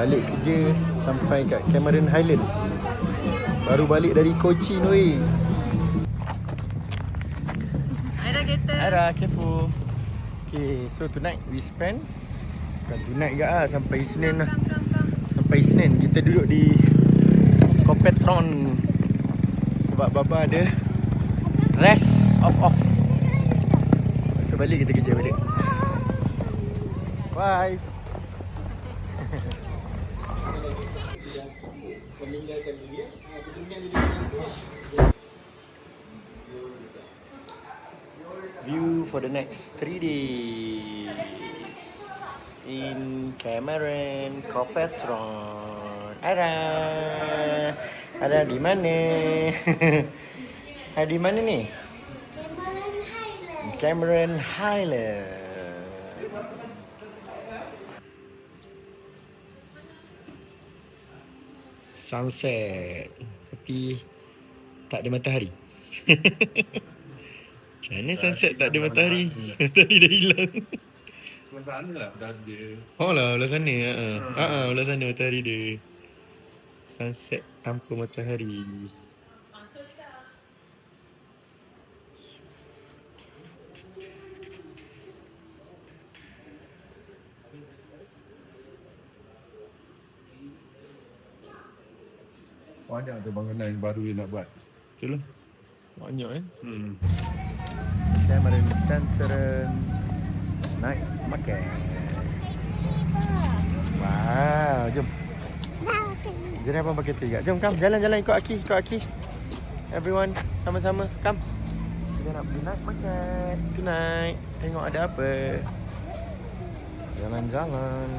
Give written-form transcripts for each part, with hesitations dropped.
balik kerja sampai kat Cameron Highland. Baru balik dari Cochin weh. Aira kereta. Aira, careful. Okay, so tonight we spend, bukan tonight ke lah, sampai Isnin lah. Sampai Isnin kita duduk di Copetron sebab Baba ada rest off. Kita balik, kita kerja balik. Bye. View for the next 3 days in Cameron Copetron. Ada di mana? Ada di mana ni? Cameron Highland. Sunset, tapi tak ada matahari. Macam mana sunset tak ada matahari? Tadi dah hilang. Belah sana lah matahari dia. Oh lah, belah sana. Belah sana matahari dia. Sunset tanpa matahari. Banyak tu bangunan baru yang nak buat. Betul lah. Banyak kan? Cameron Central Night Market. Wow, jom. Jadi abang pakai tiga. Jom, come. Jalan-jalan ikut Aki. Everyone, sama-sama. Come. Kita nak pergi night market tonight. Tengok ada apa. Jalan-jalan.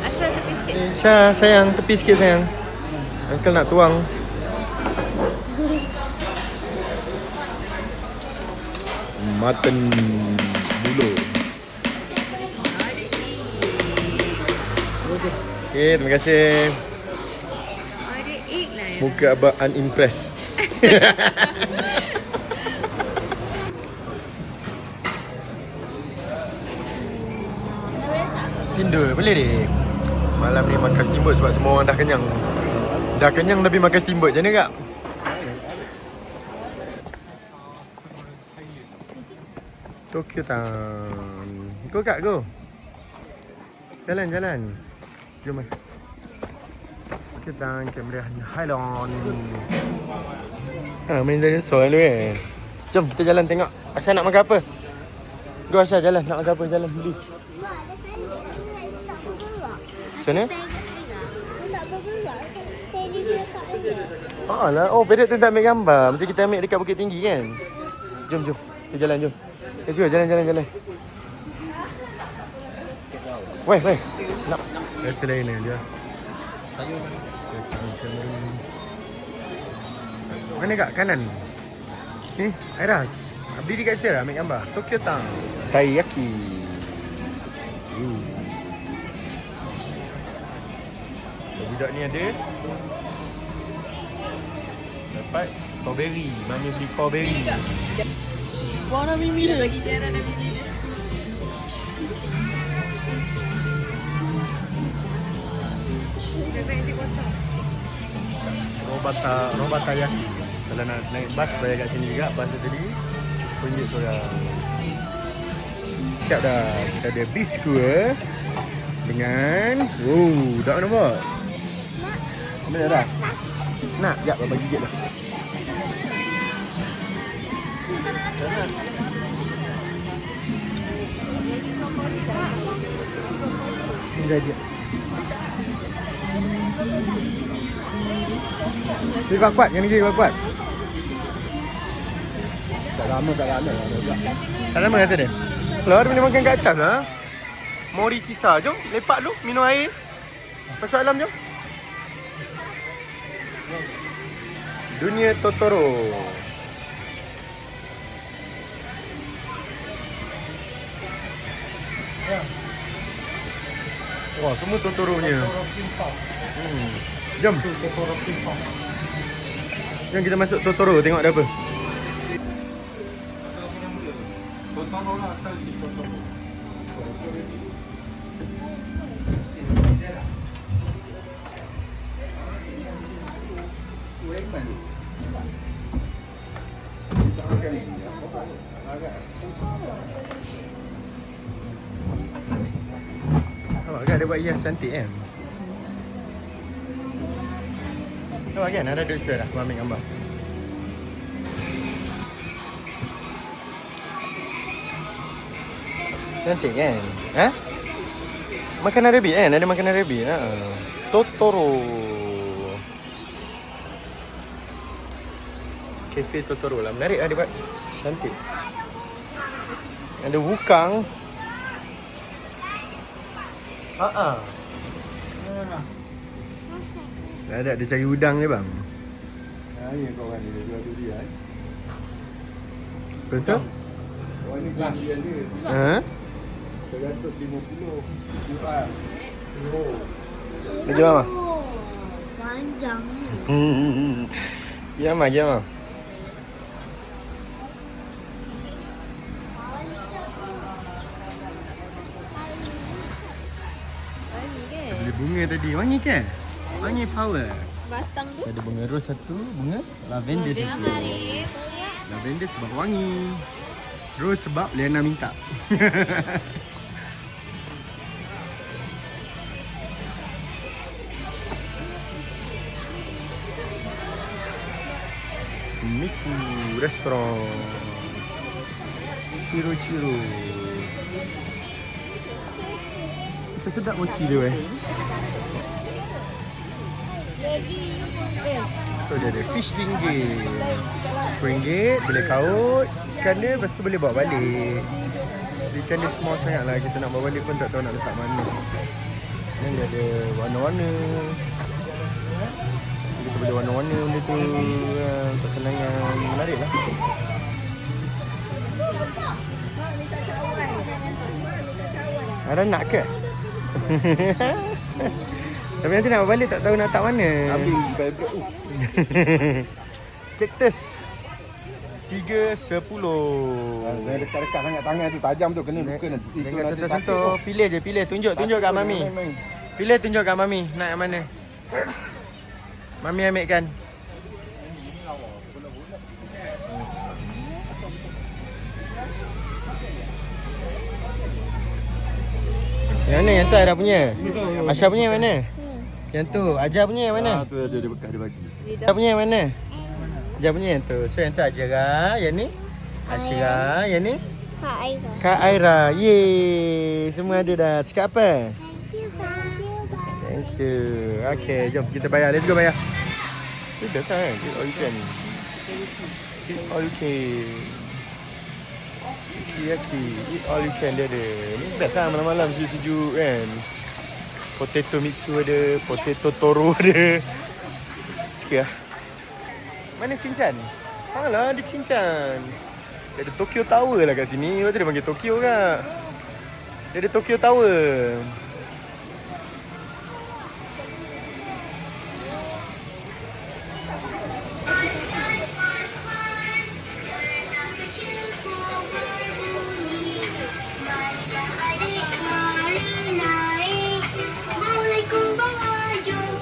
Ashraf tepi sikit. Syah, sayang. Tepi sikit, sayang. Uncle nak tuang. Mutton bulu. Okay, terima kasih. Ada egg lah ya. Muka abang unimpressed. Steamboat, boleh dek? Malam ni makan steamboat sebab semua orang dah kenyang. Dah kenyang tapi makan steamboat, macam mana kak? Tokyo Town. Go kak, go. Jalan. Jom. Tokyo Town, Cameron Highland. Main dinosaur dulu kan. Jom kita jalan tengok. Asya nak makan apa? Go Asya, jalan. Nak makan apa? Jalan beli. Macam mana? Alah, Parrot tu tak ambil gambar. Macam kita ambil dekat Bukit Tinggi kan? Jom. Kita jalan, jom. Let's go, jalan. Weh. Nak. Rasa lain dia. Mana kak? Kanan. Ni, Aira. Berdiri kat situ lah ambil gambar. Tokyo Town. Taiyaki. Budak ni ada dapat strawberry. Mami beli strawberry. Warna mimi dia lagi tiara dah mimi dia. Cakap dia kotak. Robata yaki. Kalau nak naik bas bayar kat sini juga. Bas tu tadi RM10 seorang. Siap dah. Kita ada biskut dengan dah nampak. Ambil dah. Nak, sekejap Baba gigit dah. Ini dia. Gigi kuat, yang ni gigi kuat. Tak lama. Tak lama rasa dia? Kalau ada boleh makan kat atas lah. Mori kisah. Jom, lepak dulu, minum air. Masuk alam jom. Dunia Totoro. Wah, semua Totoro-nya. Jom. Jom kita masuk Totoro, tengok ada apa. Totoro lah, Totoro. Nampak kan dia buat hias cantik kan? Nampak kan ada duduk situ dah, aku ambil gambar. Cantik kan? Ha? Makanan rabbit kan? Ada makanan rabbit. Ha. Totoro. Cafe Totoro lah. Menarik lah dia buat. Cantik. Ada wukang. Haa. Ada cari udang ni bang. Ini kau orang ni jual durian. Lepas tu? Orang ni beli durian dia. Ha? 150 jual. Oh. Nak jual apa? Panjang. Giam ah, giam ah. Wangi kan? Beli bunga tadi. Wangi kan? Wangi power. Batang tu. Ada bunga rose satu, bunga lavender satu. Lavender sebab wangi. Rose sebab Liana minta. Miku Restoran. Ciro. Macam sedap mochi dia So dia ada fish ringgit, RM10 boleh kaut ikan dia, lepas tu boleh bawa balik. Ikan dia small sangat lah, kita nak bawa balik pun tak tahu nak letak mana. Dan dia ada warna-warna, so kita boleh warna-warna benda tu untuk kenangan, menarik lah. Ada nak ke? Tapi nanti nak bawa balik tak tahu nak letak mana. Ambil vibrate. Cactus 3.10. Saya dekat-dekat sangat tangan tu tajam tu kena luka nanti. Itu Jangan nanti sentuh-sentuh. Pilih je, pilih. Tunjuk kat Mami. Pilih tunjuk kat Mami. Nak yang mana? Mami ambilkan. Yang mana? Yang tu Aira punya? Asya punya yang mana? Yang tu. Ajar punya yang mana? Tu ada bekas dia bagi. Ajar punya yang mana? Ajar punya yang tu. So yang tu Ajara, yang ni Asyra, yang ni Kak Aira. Kak Aira. Yeay, semua ada dah. Cakap apa? Thank you. Okay, jom kita bayar. Let's go bayar. Sudah kan? Eat all you can. Eat all you can. Sukiyaki. Eat all you can dia ada. Ni best lah malam-malam sejuk-sejuk kan. Potato mitsu ada. Potato toro ada. Sikit lah. Mana Cinchan? Alah, ada Cinchan. Dia ada Tokyo Tower lah kat sini. Lepas tu dia panggil Tokyo kak. Dia ada Tokyo Tower.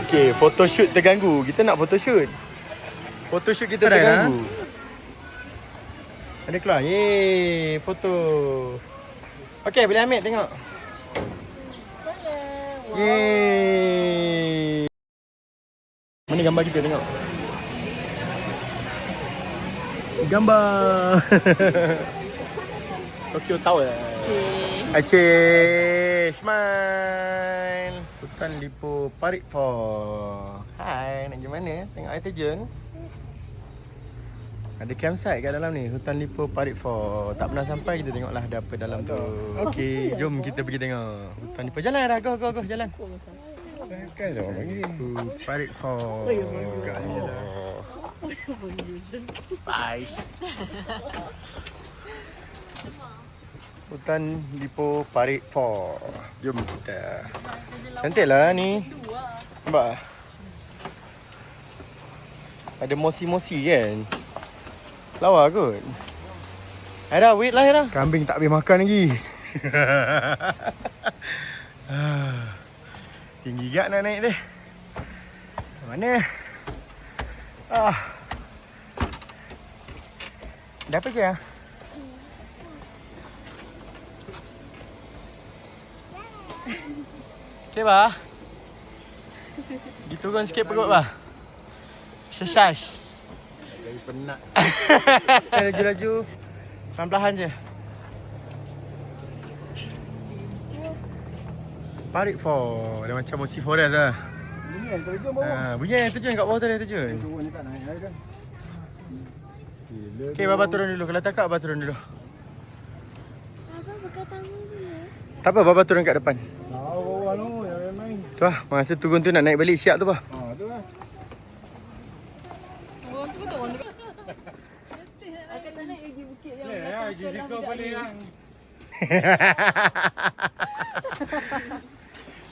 Okay, photoshoot terganggu. Kita nak photoshoot. Photoshoot kita terganggu. Ada keluar. Yeay, foto. Okay, boleh ambil tengok. Yeay. Mana gambar kita tengok. Gambar. Tokyo Tower. Aceh. Smile. Hutan Lipo Parit 4. Hai, nak pergi mana? Tengok air terjun. Ada campsite kat dalam ni, Hutan Lipo Parit 4. Tak pernah sampai, kita tengoklah ada apa dalam tu. Okey, jom kita pergi tengok Hutan Lipo. Jalan dah, go jalan. Kan dah orang panggil. Parit 4. Bye. Hutan Lipo Parit 4. Jom kita. Cantik lah ni. Nampak? Ada mosi-mosi kan? Lawa kot. Aira, wait lah Aira. Kambing tak boleh makan lagi. Tinggi gak nak naik dia. Macam mana? Dah apa je? Okay, bah. Pergi turun sikit perut, bah. Exercise. Dari penat. Laju-laju. Perlahan-lahan je. Parit for. Dia macam Mosi Forest lah. Ini yang terjun bawah. Bunyi yang terjun kat bawah tu dia terjun. Turun ni tak naik air kan. Gila. Okay, Baba turun dulu. Kalau tak Baba turun dulu. Apa pakai tangan dulu? Tak apa, Baba turun kat depan. Bawah tu yang main. Tu lah, masa turun tu nak naik balik siap tu, bah. Tu lah.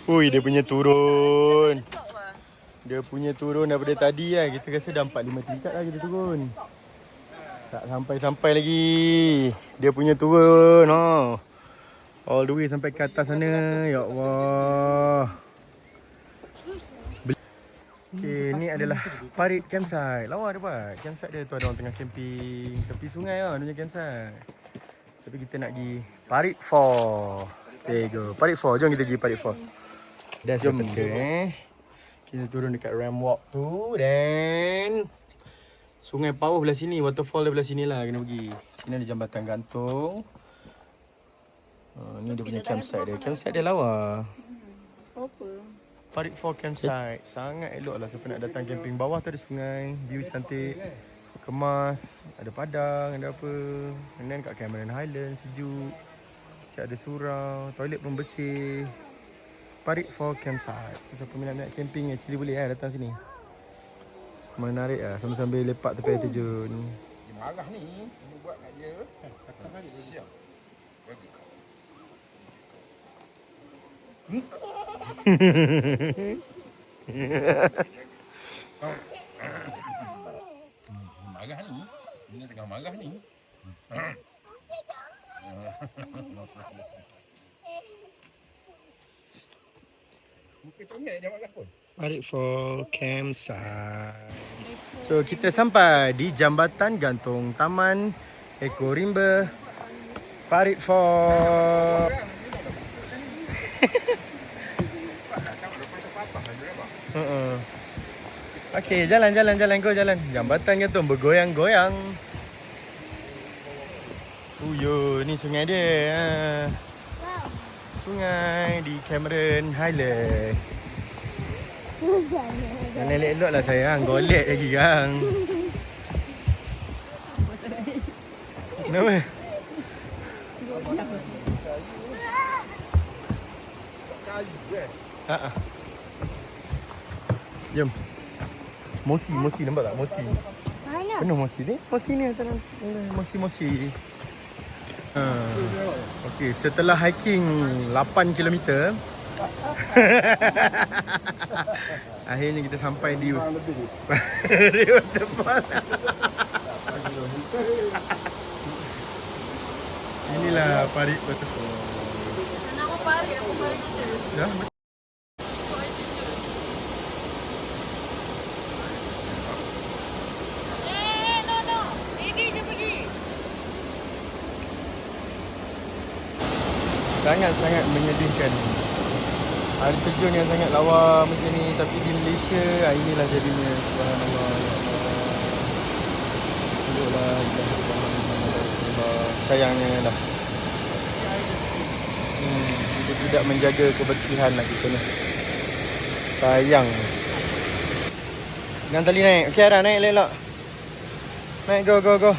Ui, dia punya turun. Dia punya turun daripada tadi lah. Kita rasa dah 4-5 tingkat lah kita turun. Tak sampai-sampai lagi. Dia punya turun. Oh. All the way sampai ke atas sana. Ya Allah. Okay, ni adalah Parit Campsite. Lawa dia buat. Campsite dia tu ada orang tengah camping tepi sungai lah. Dia punya campsite. Tapi kita nak pergi Parit 4. There you go. Parit 4. Jom kita pergi Parit 4. Dah jom kita Kita turun dekat ramp walk tu. Dan Sungai Pauh belah sini. Waterfall belah sini lah kena pergi. Sini ada jambatan gantung. Ni dia punya campsite dia. Campsite dia lawa. Apa? Parit 4 campsite. Sangat elok lah siapa nak datang camping. Bawah tu ada sungai. View cantik. Kemas. Ada padang. Ada apa. And then kat Cameron Highland sejuk. Siap ada surau. Toilet pun bersih. Parit 4 campsite. So, siapa minat camping actually boleh lah datang sini. Menarik lah. Sambil-sambil lepak tepi air terjun. Dia marah ni. Dia buat kat dia. Kata kali dia siap. Bagi kau. Marah ni. Dia tengah marah ni. Muka congek dia marah pun. Parit 4 campsite. So kita sampai di jambatan gantung Taman Eko Rimba Parit 4. Okey, jalan go jalan. Jambatan gantung bergoyang-goyang. Yo, ni sungai dia. Sungai di Cameron Highland. Jangan elok-elok lah sayang. Golek lagi kan. Kenapa? Ha. Jom. Mosi nampak tak? Mosi. Mana? Penuh mosi ni. Mosi ni atas. Mosi. Okey, setelah hiking 8 km akhirnya kita sampai di waterfall. Inilah Parit Waterfall. Kenapa Parit? Aku Parit je. Ya. Sangat-sangat menyedihkan. Air terjun yang sangat lawa macam ni, tapi di Malaysia inilah jadinya. Subhanallah. Tengoklah. Sayangnya lah. Kita tidak menjaga kebersihan lah kita ni. Sayang. Dengan tali naik. Okey Ara, naik elok. Naik, go.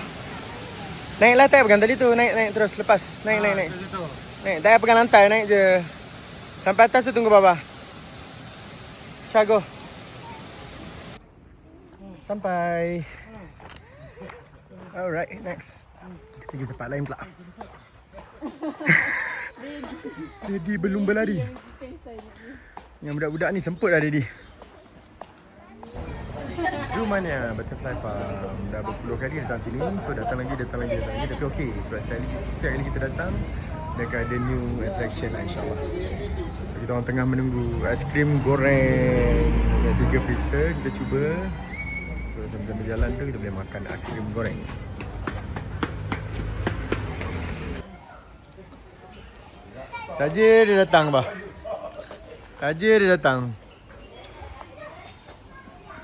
Naiklah, tak pegang tali tu. Naik terus, lepas. Naik. Naik, tak payah pegang lantai, naik je. Sampai atas tu tunggu Baba. Syago. Sampai. Alright, next. Kita pergi tempat lain pula. Jadi belum berlari. Yang budak-budak ni semput dah Daddy. Zoomania Butterfly Farm. Dah berpuluh kali datang sini. So datang lagi. Tapi okey, sebab setiap kali kita datang dia akan ada new attraction lah insyaAllah. So kita orang tengah menunggu aiskrim goreng. Ada 3 pizza, kita cuba. Terus sambil jalan tu kita boleh makan aiskrim goreng. Saja dia datang bah. Raja dia datang.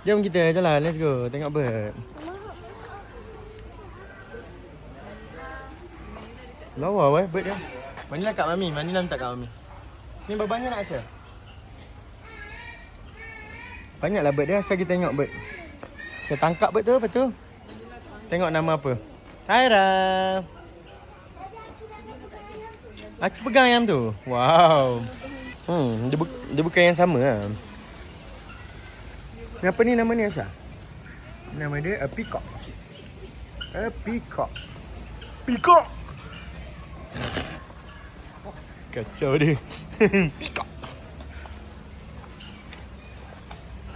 Jom kita jalan, let's go. Tengok bird. Lawa weh bird dia. Manilah kat Mami, Manilah minta kat Mami. Ni berapa banyak nak Aisyah? Banyaklah bird dia, asal kita tengok bird. Saya tangkap bird tu, apa tu? Tengok nama apa? Saira. Aku pegang ayam tu. Wow. Dia bukan yang sama lah. Apa ni nama ni Aisyah? Nama dia a peacock. A peacock. Peacock. Kacau dia. Peacock.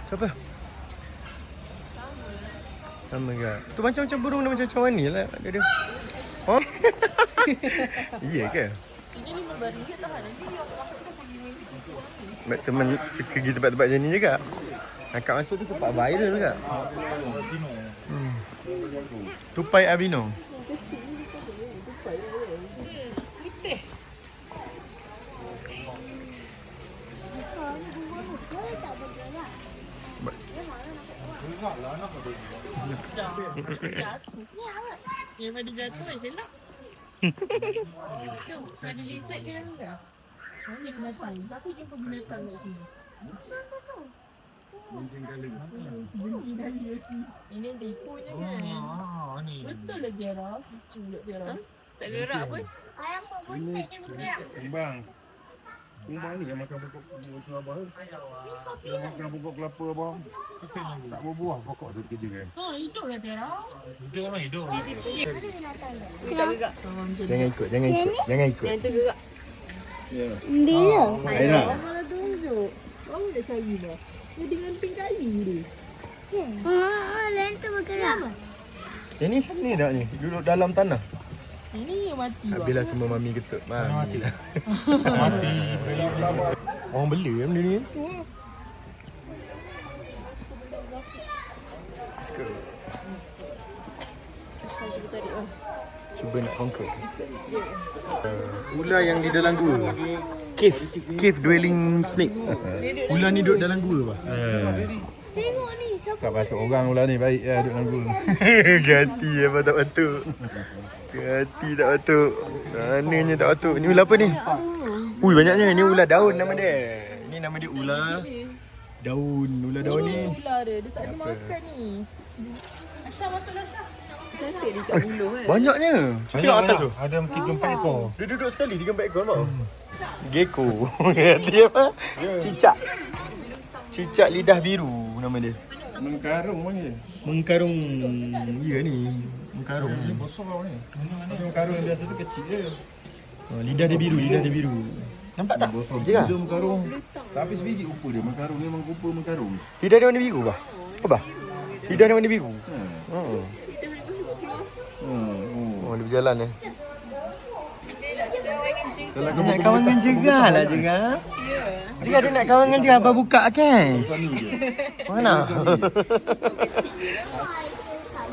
Siapa? Sama ke? Tu macam-macam burung dia macam-macam warna lah dia. Oh. Iya ke? Ini RM5 tahan. Nanti teman suka pergi tempat-tempat macam ni juga. Akak masuk tu tempat viral juga. Tupai albino. Daripada jatuh macam lah. Tu, ada lizard ke dalam dah? Mana binatang? Siapa jumpa binatang kat sini? Ini tipunya kan? Betul lah Tiara. Tiara. Tak gerak pun. Ayam pun buntik je bergerak. Kumbang ni yang makan pokok kelapa. Yang makan pokok kelapa abang. Tak berbuah pokok tu kerja kan. Ha, hidup lah Tiara. Hidup memang hidup. Ada binatang dah. Tak gerak. Jangan ikut, jangan ikut, jangan ikut. Yang tu gerak. Ya. Dia. Aina. Mana tunjuk. Baru dah cari dah. Dia dengan pink kayu dia. Lain tu bergerak. Yang ni macam ni dah ni, duduk dalam tanah. Ini yang mati. Habislah semua mami ketut. Mati lah. Mati. Orang beli kan benda ni. Let's go. Saya cuba tarik lah. Cuba nak conquer. Ular yang di dalam gua. Cave dwelling snake. Ular ni duduk dalam gua, bah. Tengok ni, siapa? Tak patut orang ular ni baik duduk dalam gua. Gati apa tak patut. Gati tak patut. Mananya tak patut. Ni ular apa ni? Ui banyaknya. Ni ular daun nama dia. Ni nama dia ular daun. Ular daun ni. Ular dia, dia tak ada makan ni. Aisyah masuklah Aisyah. Cantik dia kat buluh kan. Banyaknya. Cuba tengok atas tu. Ada 3-4 ekor. Dia duduk sekali 3-4 ekor nampak? Gecko. Dia apa? Cicak. Cicak lidah biru nama dia. Mengkarung panggil. Mengkarung. Ya ni. Mengkarung. Dia besar ni. Mengkarung yang biasa tu kecil je. Oh, lidah dia biru, lidah dia biru. Nampak tak? Besar Je lah. gila mengkarung. Tapi sebiji rupa dia. Mengkarung memang rupa mengkarung. Lidah dia warna biru bah? Apa? Lidah dia warna biru. Oh. Oh, dia berjalan eh. Kalau Dia nak kawan dengan Jega lah Jega. Jega dia nak kawan dengan Jega apa buka kan? Sani je. Mana? Tak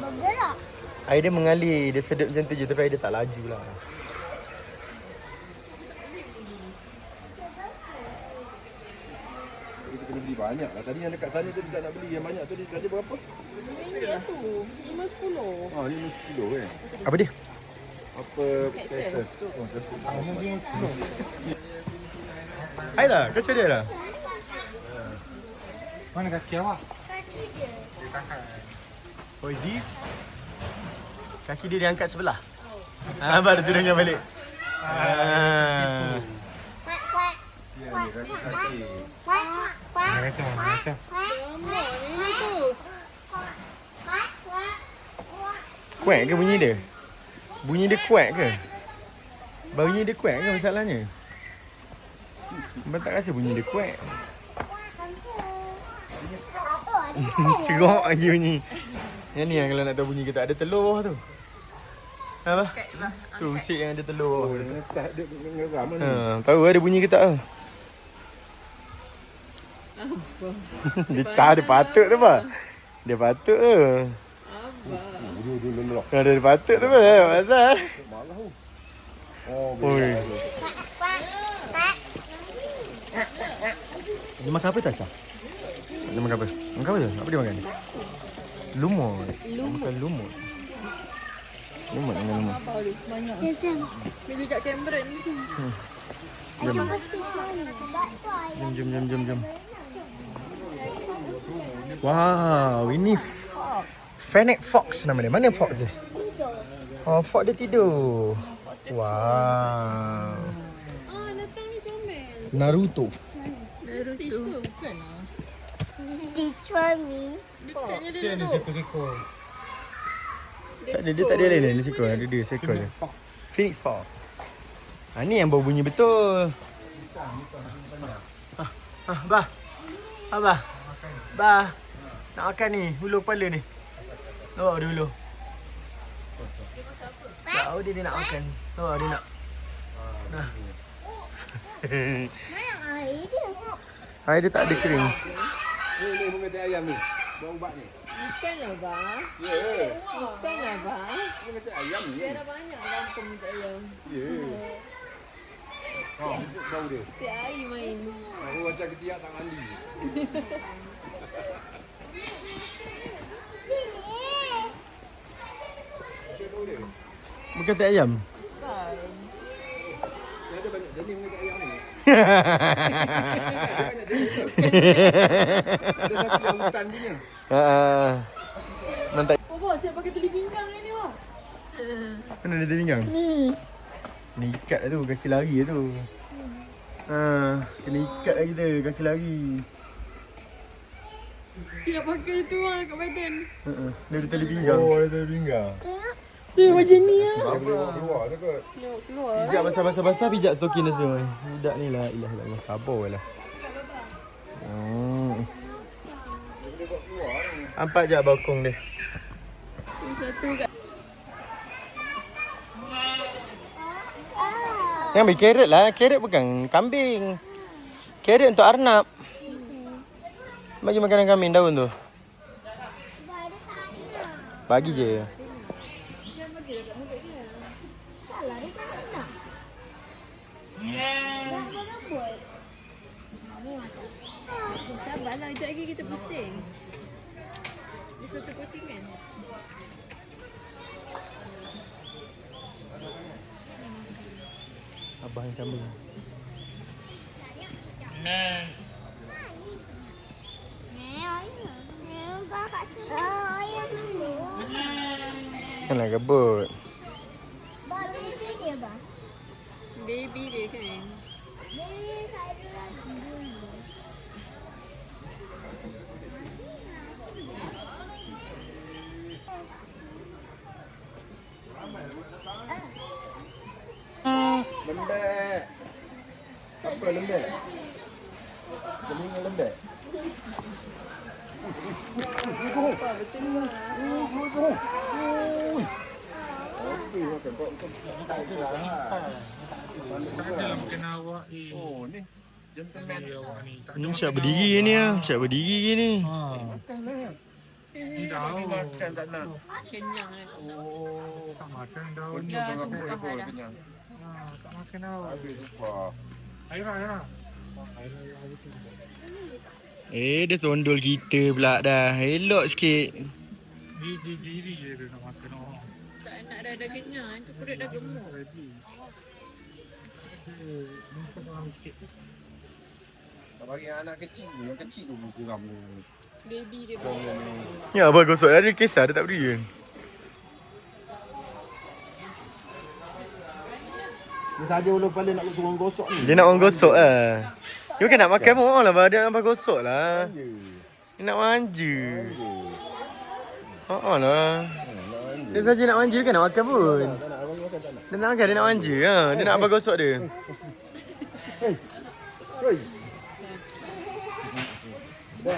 bergerak. Air dia mengalir, dia sedap macam tu je tapi air dia tak laju lah. Kita kena beli banyak lah. Tadi yang dekat sana tu tak nak beli. Yang banyak tu dia berapa? Ini tu, 5-10. Ah, 5 kilo kan. Apa dia? Apa cactus tu? Oh, cactus. Hai lah, kacau dia lah. Mana kaki awak? Kaki dia. What is this? Kaki dia diangkat sebelah. Baru turunkan balik. Kuat, kuat. Ya, ni kaki. Kuat, kuat. Lama ni tu. Kuat ke bunyi dia? Bunyi dia kuat ke? Bunyi dia kuat ke masalahnya? Abang tak rasa bunyi dia kuat. Serok lagi bunyi. Yang ni yang kalau nak tahu bunyi ke tak ada telur bawah tu. Apa? Tu usik yang ada telur bawah. Dia tak ada ngeram ni. Tahu ada bunyi ke tak? Dia patut tu apa? Dia patut ke? Dulu. Kalau dia patut tu apa? Pasal? Malah tu. Oh, Oi. beza. Dia makan apa tak sah? Dia makan apa? Makan apa tu? Apa dia makan? Lumut. Dia makan lumut. Lumut dengan lumut. Banyak. Jam. Pilih kat Cameron. Jom. Pasti mana? Jom. Wow, ini Fennec Fox nama dia. Mana Fox dia? Oh, Fox dia tidur. Wow. Datang ni comel. Naruto. Stitch ke? Bukan lah. This for me. Dekatnya dia duduk. Tak ada, dia tak ada lain dia seekor. Ada dia seekor je. Phoenix Fox. Ni yang baru bunyi betul. Bah. Abah. Bah. Nak makan ni, hulu kepala ni. Nampak dia hulu. Tahu dia nak makan. Nampak dia nak. Nah. Mana air dia? Air dia tak ada kering. Ni bunga teh ayam ni. Buat ubat ni. Ikan lah, Bang. Ya. Ikan lah, Bang. Bunga teh ayam ni. Biar banyak kampung minta ayam. Ya. Besok bau dia. Setiap hari main. Aku macam ketiak tak mandi. Bukan teh ayam. Dia ada banyak jenis bunga teh ayam ni. Ada satu yang hutan punya. Mantap. Bapa, siap pakai teli pinggang ni, Wak. Mana dia pinggang? Kena ikat lah tu, kaki lari lah tu. Kena ikat lah kita, kaki lari. Siap pakai tu lah kat badan. Dia ada tali pinggang. Oh, ada pinggang. Tu macam ni lah. Dia boleh bawa keluar tu kot. Keluar. Pijak basah-basah, pijak stokin dah semua. Budak ni lah, ilah sabar lah. Nampak je balkon dia. Satu kat. Yang ambil carrot lah, carrot bukan kambing. Carrot untuk Arnab. Bagi makanan kambing daun tu. Bagi je. Salah dia tak nak. Sabarlah, sekejap lagi kita pusing. Dia satu pusingan. Abang yang kambing. Ayam dulu. Kenapa kebut? Baru isi dia, bang. Baby dia kan. Dia saya lagi dulu. Lembek. Apa lembek? Telinga lembek. Oh ni gentleman awak ni. Siap berdiri ni lah. Siap berdiri ni. Ni dah makan tak nak. Kenyang kan. Oh, tak makan daun ni. Dah, Jangan tunggu apa-apa dah. kenyang. Tak makan tau. Habis lupa. Aira. Dia tondol kita pula dah. Elok sikit. Diri je dia nak makan orang. Tak nak dah kenyang. Tu perut dah gemuk. Ready. Muka orang sikit. Tak bagi anak kecil ni. Yang kecil tu geram tu. Baby dia. Ya, abang gosok dah. Dia kisah. Dia tak beri kan. Dia saja ulu kepala nak turun gosok ni. Dia nak orang gosok lah. Dia bukan nak makan pun lah. Dia nak abang gosok lah. Dia nak manja. Lah. Dia saja nak manja kan nak makan pun. Tak nak abang makan tak nak. Dia nak makan, dia nak manja ha. Dia nak abang gosok dia. Hei. Ya.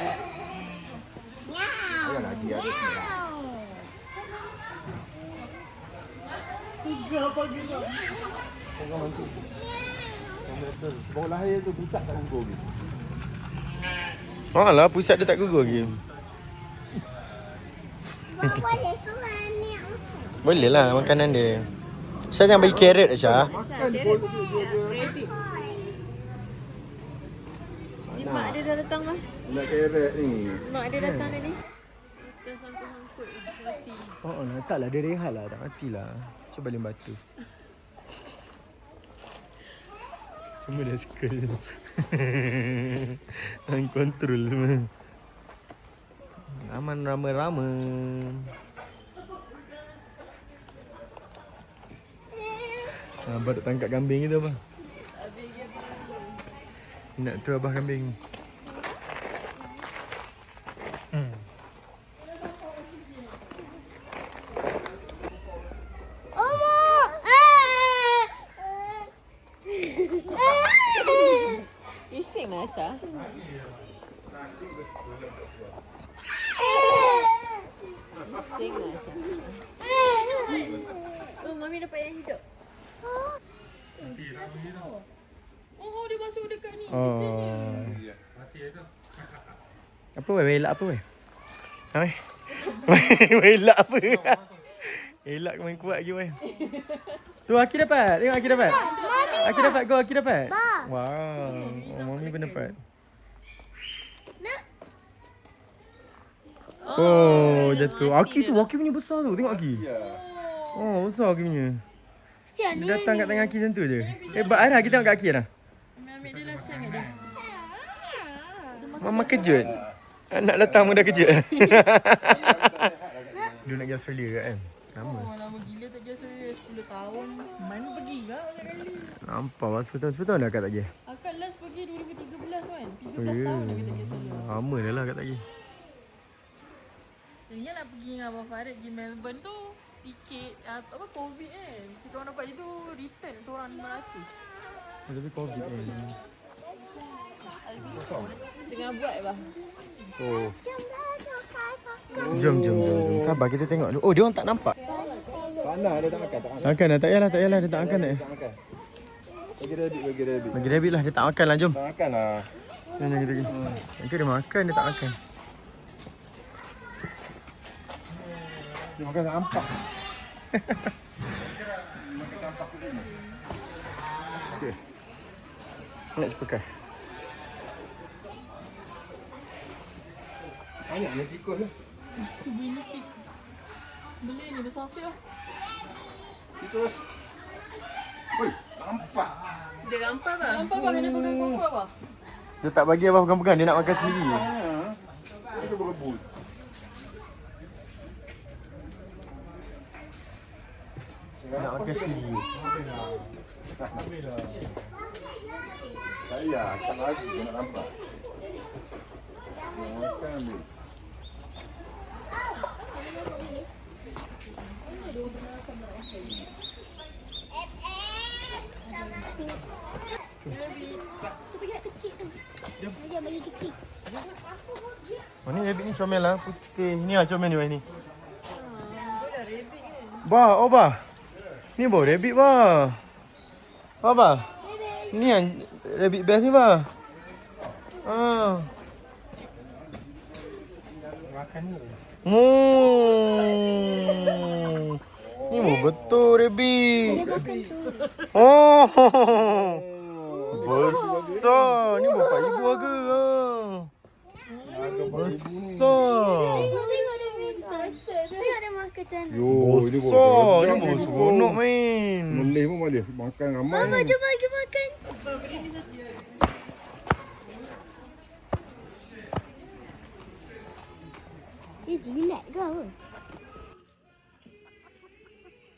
Ayah lagi ada sini. Bawah lahir tu pusat tak gugur ni. Lah pusat dia tak gugur lagi. Boleh ke mana? Boleh lah makanan dia. Syah jangan bagi carrot Syah. Makan pun dia. Rabbit. Ni mak dia dah datang lah. Nak keret ni. Mak dia datang tadi. Kita sangkut-sangkut mati. Oh, taklah dia rehat lah, tak matilah. Cuba baling batu. Semua dah skull. Uncontrol semua. Aman rama-rama. Abah nak tangkap kambing itu, Abah. Nak tu Abah kambing. Bising lah Aisyah. Bising lah Aisyah. Oh, Mami dapat yang hidup. Oh, dia masuk dekat ni. Oh. Apa weh? Elak apa weh? Ha weh? Elak apa? Elak main kuat lagi weh. Tu Aki dapat. Tengok Aki dapat. Aki dapat go, Aki dapat. Wow. Oh, Mami pun dapat. Oh, jatuh. Aki tu, Aki punya besar tu. Tengok Aki. Oh, besar Aki punya. Dia datang kat tangan Aki macam tu je. Hebat Ara, kita tengok kat Aki Ara. Ambil dia lah, siang kat dia. Mama kejut. Anak datang pun dah kejut. Dia nak pergi Australia ke kan? Lama. Oh, lama gila tak pergi Australia. 10 tahun. Mana pergi kak kali. Nampak lah 10 tahun dah Kak tak pergi. Akak last pergi 2013 kan. 13 Oh, ya. tahun dah kita pergi Australia. Lama dah lah Kak tak pergi. Ingatlah pergi dengan Abang Farid pergi Melbourne tu. Tiket apa COVID kan. Kita orang dapat itu return seorang 500. Tapi COVID kan. Tengah buat bah. Oh. Jom. Sabar kita tengok dulu. Oh, dia orang tak nampak. Tak nak, dia tak makan. Makan dah. Tak payahlah. Dia tak makan dah. Tak makan. Bagi rabbit. Bagi rabbit lah. Dia tak makan lah. Jom. Tak makan lah. Jom kita pergi. Nanti dia makan, dia tak makan. Dia makan sampah. Okey. Nak sepekai. Banyak ni tikus ni. Bini pig. Beli ni besar siap. Tikus. Oi, nampak. Dia gampang bah. Gampang bah kena pegang kokok bah. Dia tak bagi Abah pegang-pegang. Dia nak makan sendiri. Dia berebut. Dia nak makan sendiri. Saya tak lagi dia nak nampak. Makan ambil. Tu pergi kecil tu. Dia bagi kecil. Oh, ni rabbit ni comel lah. Putih. Ni lah comel ni. Ni. Bah, oh bah. Ni bau rabbit bah. Bah. Ni yang rabbit best ni bah. Makan ni. Ni bau betul rabbit. Oh. Besar. Ni bau 4,000 harga. Besar. Tengok dia minta. Tengok dia makan macam mana. Yo, ini Besar. Ni bau seronok main. Melih pun boleh. Makan ramai. Mama jom bagi makan. Jilat ke apa?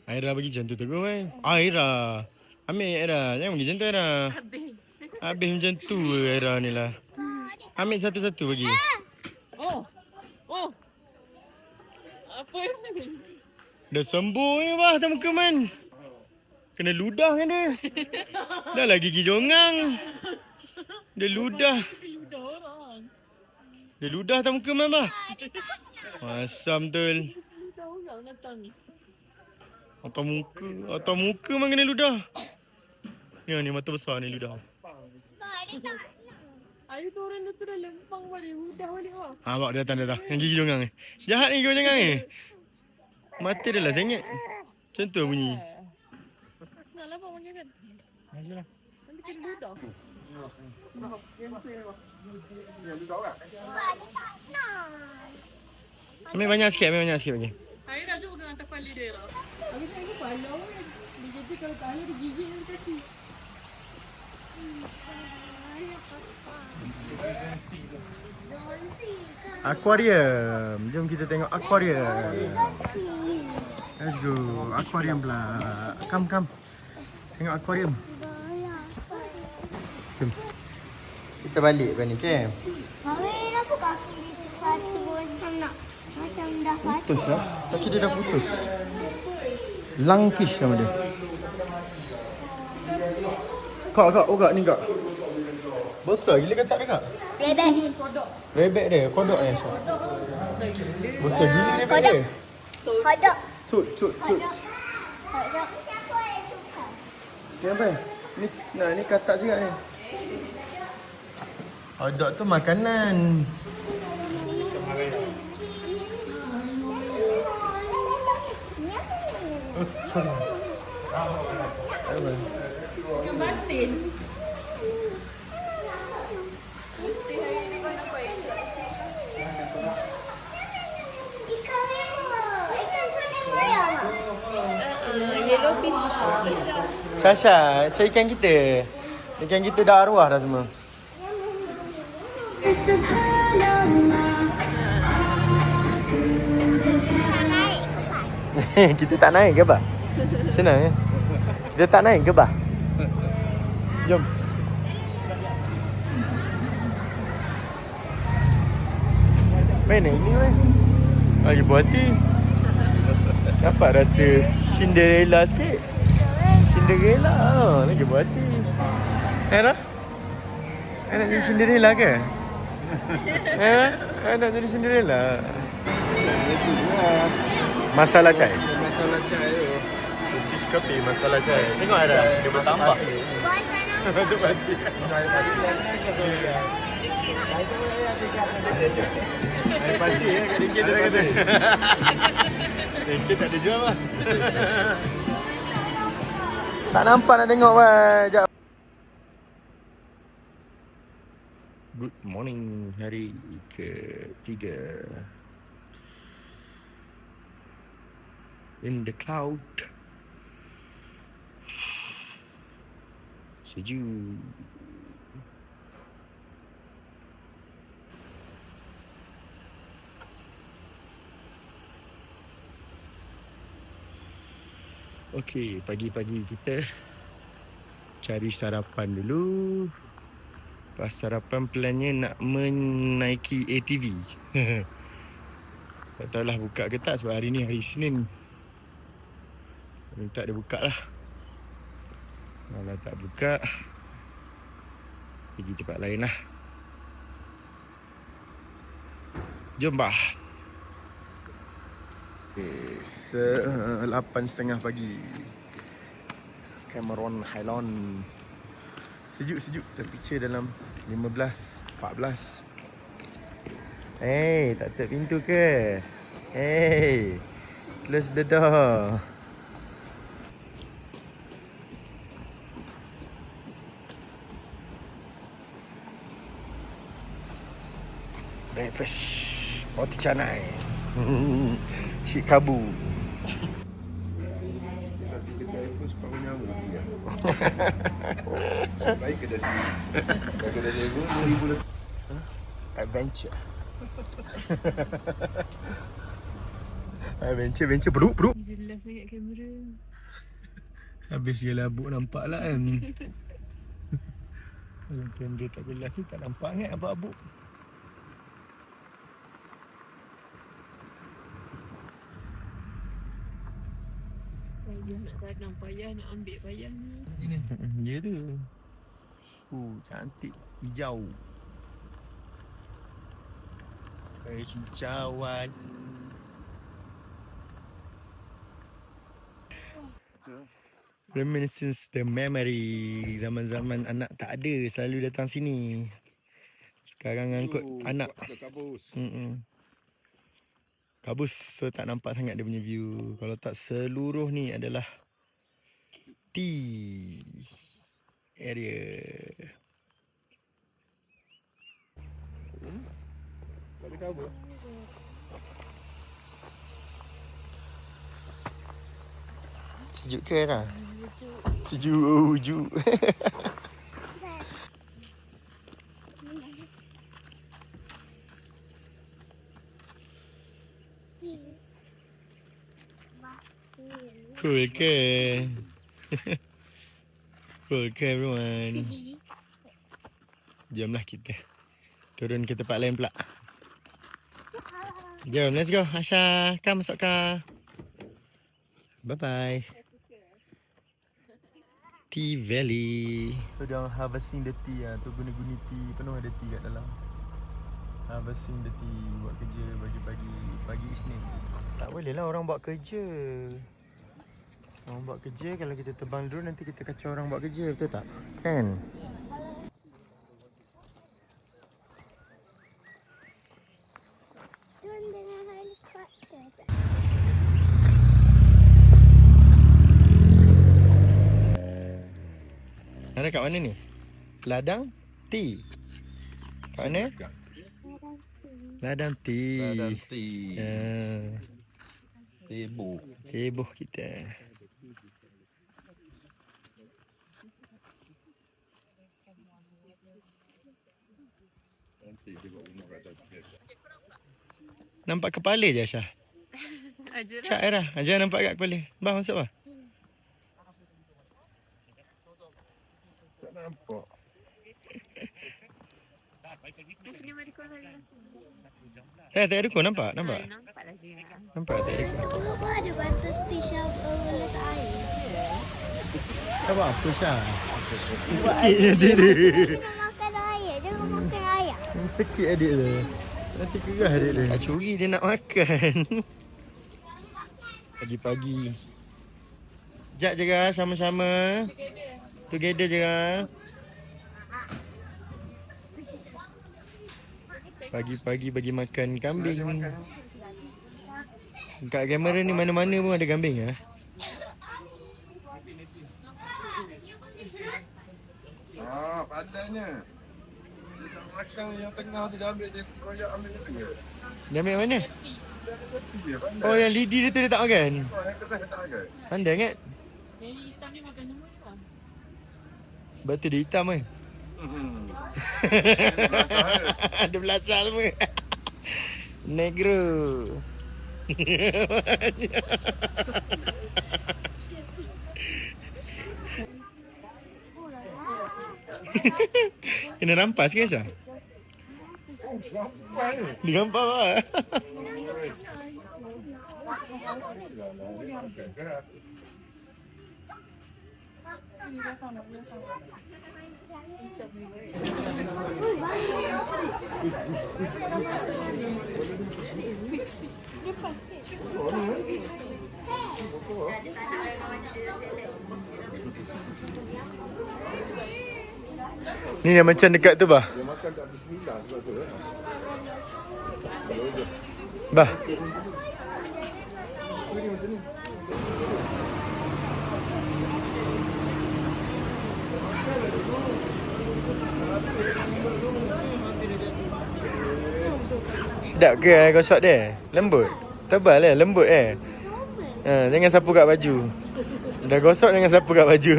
Aira bagi macam tu terus kan. Aira. Ambil Aira. Jangan bagi macam tu Aira. Habis macam tu Aira ni lah. Ambil satu-satu bagi. Oh. Apa ni? Dah sembuh ni bah tak muka man. Kena ludah kan dia. Dah lah gigi jongang. Dia ludah. Ludah orang. Dia ludah tak muka man bah. Masam betul. Ludah orang datang ni. Atas muka man kena ludah. Ni mata besar ni ludah. Air tu orang tu dah lempang balik. Ludah balik wah. Bawa dia datang. Yang gigi jongang ni. Jahat ni gigi jongang ni. Mata dia lah sengit. Macam tu bunyi. Nak lapar makan kan? Ayolah. Nanti kena ludah. Ambil banyak sikit lagi. Aira jumpa dengan tafali dia lah. Habis saya kepala kan. Dia kata kalau tak ada, dia gigit yang kaki. Aquarium. Jom kita tengok aquarium. Let's go. Aquarium pula. Come. Tengok aquarium. Jom. Kita balik ni, okay? Mami, kenapa kaki dia satu macam dah Putus lah. Kaki dia dah putus. Lungfish nama dia. Kak, ni kak. Besar gila kan tak dia kak? Rabbit dia, kodok dia. Besar gila rabbit dia. Kodok. Cut. Kodok. Kenapa? Ni katak juga ni. Kodok tu makanan. Sorry. Ikan batin. Yellow fish. Sasha, cari ikan kita. Ikan kita dah arwah dah semua. Kita tak naik ke bah? Senang ya. Kita tak naik ke bah? Jom. Mana ini weh? Lagi buati. Dapat rasa Cinderella sikit. Cinderella lagi buati. Era? Nak jadi Cinderella ke? Nak jadi Cinderella. Masala chai. Masalah cai tu. Fish kopi masala chai. Tengok ada. Dia bertambah. Tu pasti. Air pasir ya kat ringgit dia kata. Ringgit tak ada jual lah. Tak nampak nak tengok weh. Jap. Good morning, hari ke-3. In the cloud. Sejuk. Okey, pagi-pagi kita cari sarapan dulu. Lepas sarapan plannya nak menaiki ATV. Tak tahulah buka ke tak sebab hari ni hari Isnin. Tak ada buka lah. Kalau tak buka, pergi tempat lain lah. Jom bah. Okay, 8:30 pagi. Cameron Highland. Sejuk. Temperature dalam 15, 14. Hey, tak tutup pintu ke? Hey, close the door. Breakfast roti canai. Syik kabu. Satu kedai pun separuh nyawa dia. Baik kedai sini. Kalau kedai saya pun 2,000 lebih. Adventure. Adventure beruk. Jelas sangat kamera. Habis dia labuk nampak lah kan. Kalau kamera tak jelas ni tak nampak kan abuk-abuk. Payah nak tanam, payah nak ambil payahnya. Ya tu. Cantik. Hijau. Hijauan. Reminiscence the memory. Zaman-zaman anak tak ada, selalu datang sini. Sekarang angkut anak. Kabus. Kabus, so tak nampak sangat dia punya view. Kalau tak seluruh ni adalah tea area. Tak ada cover. Sejuk ke Era? Sejuk. Cool ke? Cool ke everyone? Jomlah kita turun ke tempat lain pula. Jom, let's go. Asha, come masuk kah? Bye-bye. Tea Valley. So dia orang harvesting the tea lah. Tu guni-guni tea. Penuh ada tea kat dalam. Harvesting the tea. Buat kerja pagi-pagi. Pagi Isnin. Tak boleh lah orang buat kerja. Orang buat kerja, kalau kita terbang dulu nanti kita kacau orang buat kerja. Betul tak? Kan? Turun dengan helikopter. Ada kat mana ni? Ladang tea. Kat mana? Ladang tea. Nanti tebuk. Heboh kita. Nanti tengok rumah kat atas. Nampak kepala je Aisyah. Cak Era, jangan nampak kat kepala. Bang masuk bah. Tak nampak. Tak ada kau nampak? Nampak? Nampak tak ada kau? Kenapa ada batas Tisha letak air? Kau buat apa Syah? Cekik je dia. Jangan makan air. Jangan makan air. Cekik adik tu. Nanti kerah adik dia. Tak curi dia nak makan. Pagi-pagi. Sekejap je Ra, sama-sama. Together je Ra. Pagi-pagi bagi makan kambing. Kat kamera ni mana-mana pun ada kambing ya. Pandainya. Dia tak makan yang tengah tu dia ambil, dia koyak ambil yang tengah. Dia ambil mana? Dia pandai. Oh yang lidi dia tu dia tak makan. Oh, yang kata tak makan. Pandai kan? Yang hitam ni makan semua kan? Betul dia hitam kan? Ada belasal semua. Negro. Kena rampas ke Aisyah? Dirampas lah. Ni yang macam dekat tu bah. Dia makan tak bismillah sebab tu. Bah. Sedap ke gosok dia? Lembut? Tebal lembut jangan sapu kat baju. Dah gosok jangan sapu kat baju.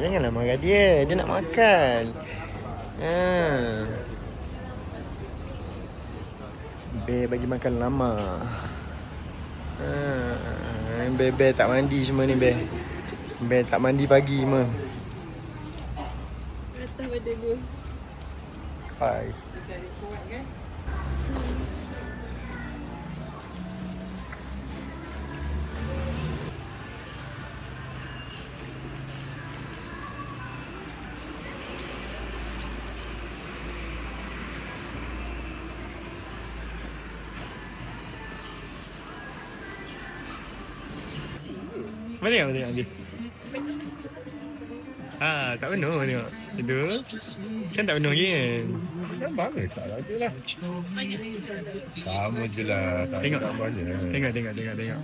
Janganlah marah dia. Dia nak makan. Bear bagi makan lama. Bear tak mandi semua ni Bear. Bear tak mandi pagi semua. Atas badan dia. Hai. Mana yang dia ambil? Tak penuh tengok. Tidur. Kan tak penuh je kan. Kan bangun tak lah je lah. Sama je lah. Tak Tengok. tak banyak. Tengok.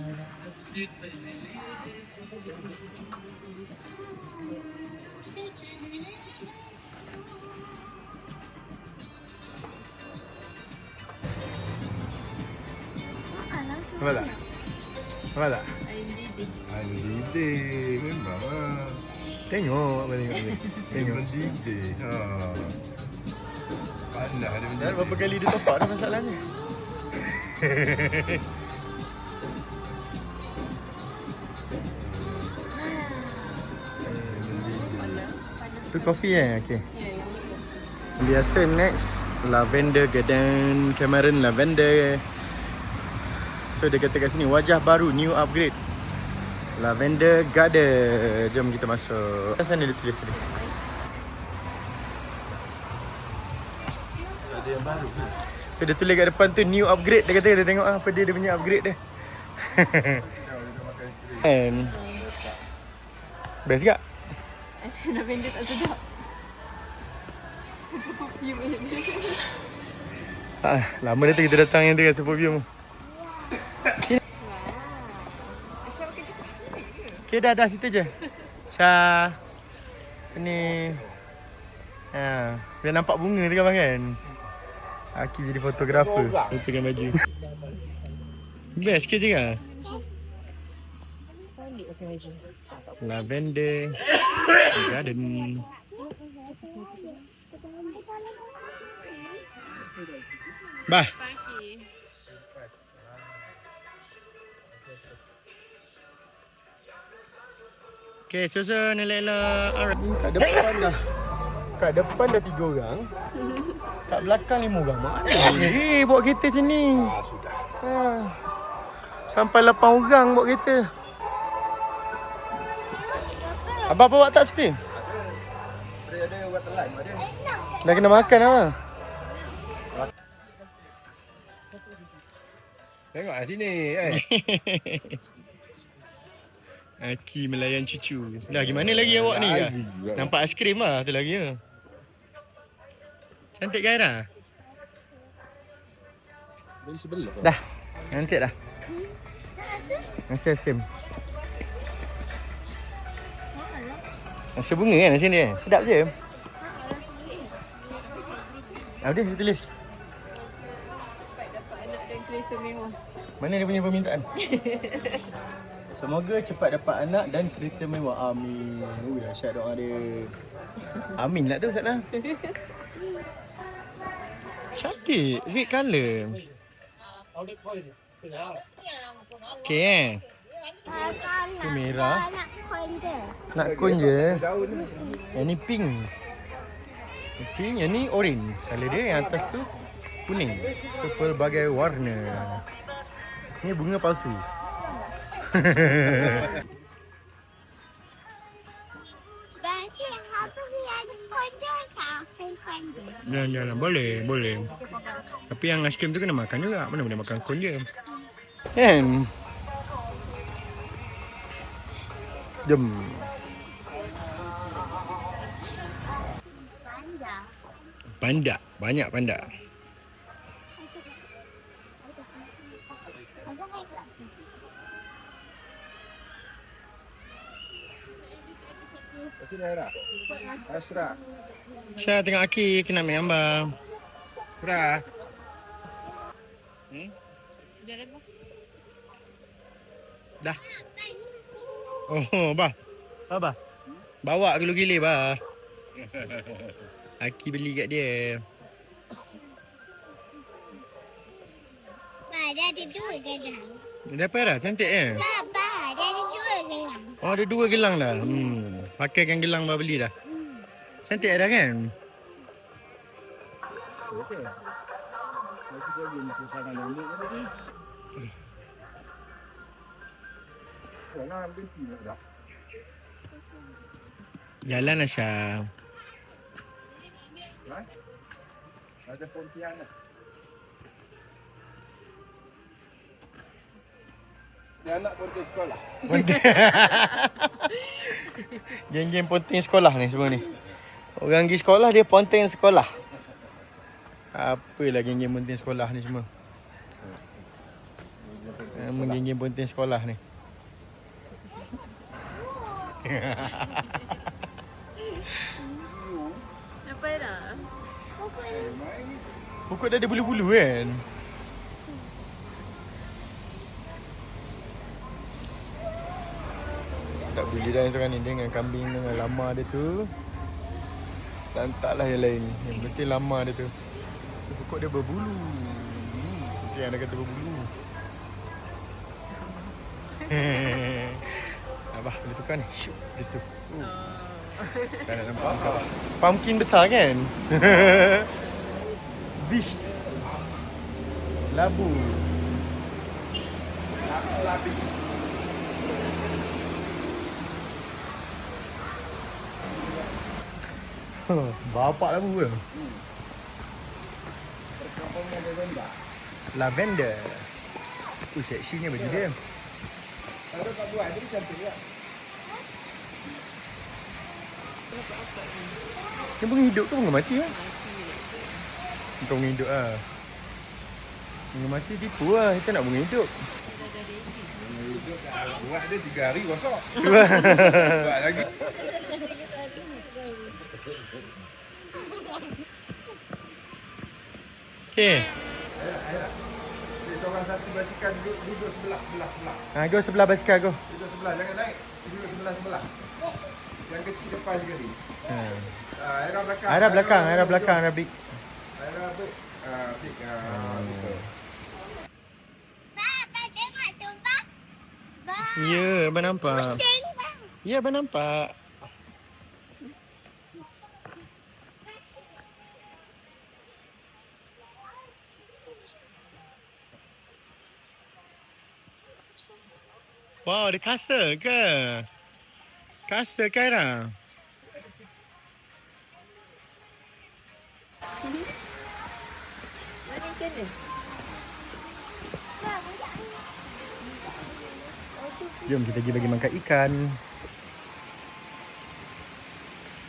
Nampak tak? Nampak tak? Undidik. Memang lah. Tengok apa tengok ni. Tengok. Undidik. Panas dia Dan berapa kali dia top up dah masalahnya. Tu kopi okey. Biasa next Lavender Garden Cameron Lavender. So dia kata kat sini wajah baru, new upgrade. Lavender Garden. Jom kita masuk. Kat sana dia tulis tadi. Ada yang baru ke? Dia tulis kat depan tu new upgrade. Dia kata dia tengok apa dia punya upgrade dia. And best tak? Aiskrim lavender tak sedap. Perfume Lama dah tu kita datang yang tu kat perfume. Sini. Aisyah pakai cerita. Okay, dah situ je. Syah. Sini. Biar nampak bunga tu kan. Aki jadi fotografer. Letakkan baju. Best ke je kan? Lavender Garden. Bah. Okay, susun elok-elok. Alright. Kat depan dah. Kat depan dah 3 orang. Kat belakang 5 orang. Mana ni bawa kereta macam ni? Sudah. Sampai 8 orang bawa kereta. Abang bawa tak spring? Ada water lime ada. Dah kena makan apa? Tengok kat sini Aki melayan cucu. Dah gimana lagi awak ni? Nampak aiskrim lah tu lagi ya. Cantik kan Ira? Dari sebelah. Dah. Cantik dah. Nasi aiskrim. Nasi bunga kan nasi ni? Sedap je. Dia tulis. Dapat anak dan kereta mewah. Mana dia punya permintaan? Semoga cepat dapat anak dan kereta mewah. Amin. Dahsyat doa dia. Amin lah tu Ustaz. Cantik. Red colour. Okay Itu merah. Nak coin je. Nak kun je. Yang ni pink. Pink, yang ni orange. Colour dia yang atas tu kuning. So pelbagai warna. Ni bunga palsu. Berarti apa ni ada coin je. Sampai coin je. Jangan, boleh. Tapi yang aiskrim tu kena makan juga. Mana boleh makan kun je. Kan? Jom. Panda. Banyak panda. Sini Aira. Asra. Saya tengok Aki kena ambil gambar. Asra. Dah. Oh, bah. Apa? Bawa ke gile bah. Aki beli kat dia. Dia ada 2 gelang. Dapat dah, cantik eh. Abah, dia ada 2 gelang. Oh, ada 2 gelang dah. Pakaikan gelang bah beli dah. Cantik dah kan? Jalan Asya. Ada Pontianak. Dia anak pergi sekolah. Geng-geng ponteng sekolah ni semua ni. Orang pergi sekolah dia ponteng sekolah. Apalah geng-geng ponteng sekolah ni semua. Geng-geng ponteng sekolah ni. Apa dah? Pokok dah ada bulu-bulu kan? Tak boleh dah yang sekarang ni dengan kambing dengan lama dia tu. Dan taklah yang lain. Yang penting lama dia tu. Pokok dia berbulu. Itu yang dia kata berbulu. Abah boleh tukar ni. Syuk di situ. Tak nak nampak angkat. Pumpkin besar kan? Bish. Labu. Labi. Bapak labu ke? Lavender. Seksinya baju dia. Kalau tak buat jadi cantik tak? Yang bunga hidup ke bunga mati kan? Bukan bunga hidup lah. Bunga mati tipu lah. Kita nak bunga hidup. Buat dia 3 hari rosak. Buat lagi. Okay. Seorang satu basikal duduk sebelah. Go sebelah basikal go. Duduk sebelah, jangan naik. Duduk sebelah. Yang kecil depan je ni. Aira belakang. Aira belakang, Aira big. Aira big. Big. Betul. Abang tengok tu, bang. Bang. Ya, abang nampak. Pusing, bang. Ya, abang nampak. Wow, ada kasar ke? Kasar ke Aira? Mana ikan dia? Jom kita pergi bagi makan ikan.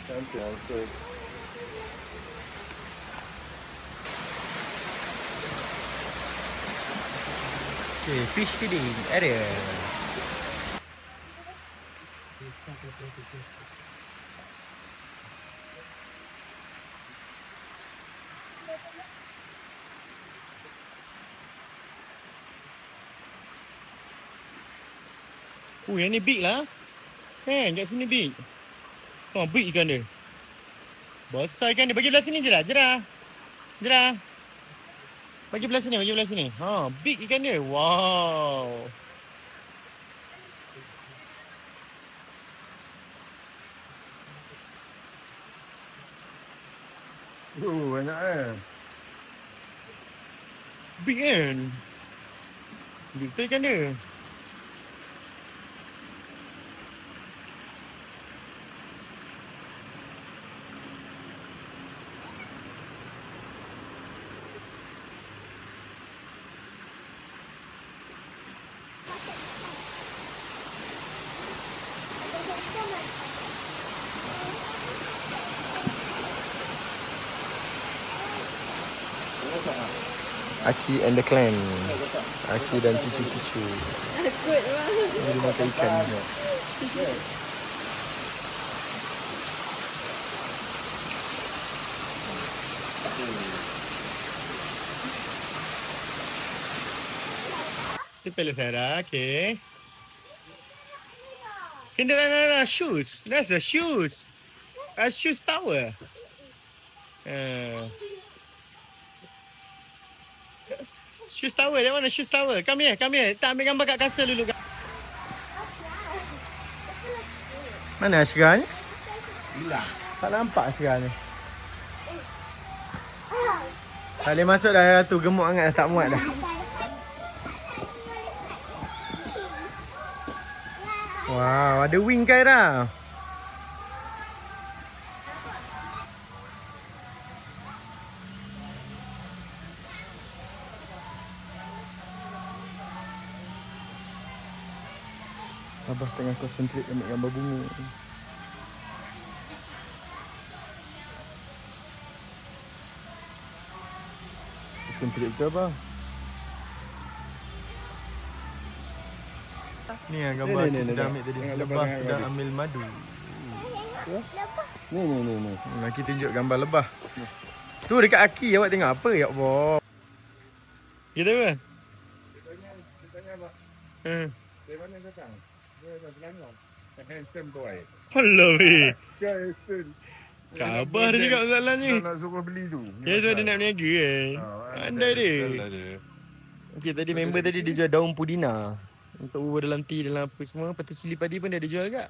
Cantik. Okay, fish feeding area. Yang ni big lah. Kan, kat sini big. Oh, big ikan dia. Besar ikan dia. Bagi belah sini je lah. Jerah. Bagi belah sini. Ha, big ikan dia. Wow. Banyak kan? Big kan? Big tu ikan dia. Aki and the clan. Aki dan cucu-cucu. Takut bang. Dia makan ikan. Kita pilih Sarah, okay. No, shoes. That's the shoes. A shoes tower. Shoes tower, that one a shoes tower. Come here. Tak ambil gambar kat kasar dulu. Mana Ashraf ni? Hilang. Tak nampak Ashraf ni. Tak boleh masuk dah tu, gemuk sangat dah, tak muat dah. Wow, ada wing ke Aira? Abah tengah konsentrate ambil gambar bunga. Centric ke apa? Ni yang gambar Ni, kita ni, dah ni. ambil tadi. Tengok Lebah lebah sedang tadi. ambil madu. Ni. Lagi tunjuk gambar lebah. Tu dekat Aki awak tengok apa ya Allah. Kita apa? Dia tanya apa? Hmm. Dari mana datang? Dia datang Selangor. Handsome boy. Hello weh. Handsome. Khabar dia cakap masalah ni. Nak suruh beli tu. Ya sebab dia nak berniaga kan. Pandai dia. Okey tadi member tadi dia jual daun pudina. Untuk ubur dalam tea dalam apa semua. Lepas tu cili padi pun dia ada jual kat.